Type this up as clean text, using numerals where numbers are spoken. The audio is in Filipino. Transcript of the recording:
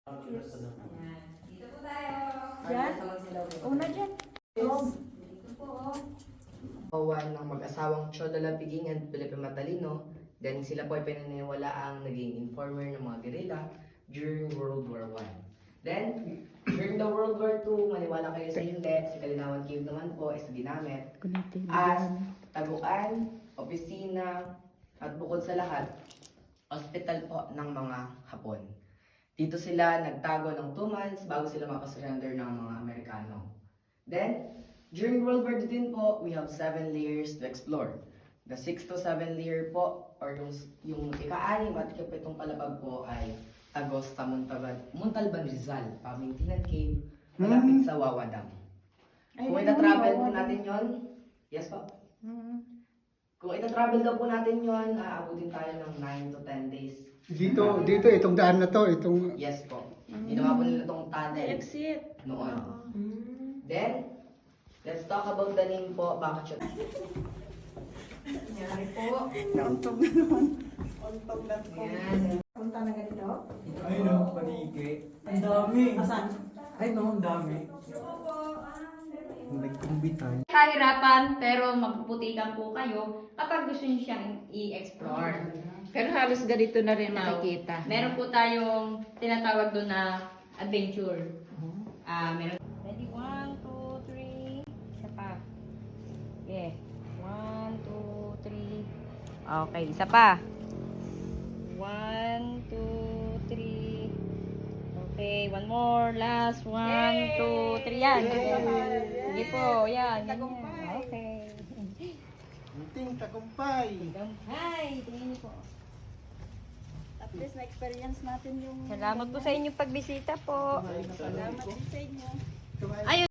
Ayan. Dito po tayo. Diyan? Una dyan. Dito po. Kawan ng mag-asawang Chodola Piging at Felipe Matalino. Then sila po ay pinaniniwala ang naging informer ng mga guerrilla during World War I. Then, during the World War II, maniwala kayo sa hindi, si Kalinawan Cave naman po is ginamit as taguan, opisina, at bukod sa lahat, hospital po ng mga Hapon. Dito sila nagtago ng 2 months bago sila makasurrender ng mga Amerikano. Then, during World War II din po, we have 7 layers to explore. The 6 to 7 layer po, or yung ika-6 at ika-7 palabag po ay tagos sa Montalban Rizal, Pamintinan Cave, malapit sa Wawa Dam. Kung ita-travel po natin yon, yes po. Kung ita-travel daw po natin yon, aabutin tayo ng 9 to 10 days. Dito, itong daan na to, itong... Yes po. Ginawa po nila itong tunnel Exit. noon. Then, let's talk about the name po. Bakit siya? Nangyari po. Nauntog na naman. Ayan. Punta na ganito. Ay no, paniki. Ang dami. Asan? Ay no, ang dami. Nagkumbitan. Kahirapan, pero magpuputikan po kayo kapag gusto niyo siyang i-explore. Pero halos ganito na rin makikita. Meron po tayong tinatawag doon na adventure. Meron. Ready? 1, 2, 3. Isa pa. Yeah. 1, 2, 3. Okay, isa pa. 1, 2, 3. Okay, one more. Last. 1, 2, 3. Yan. Sige po. Yan. Okay. Munting tagumpay. Hi. Tingnan niyo po. At least na-experience natin yung... Salamat po sa inyong pagbisita po. Salamat din sa inyo. Ayun.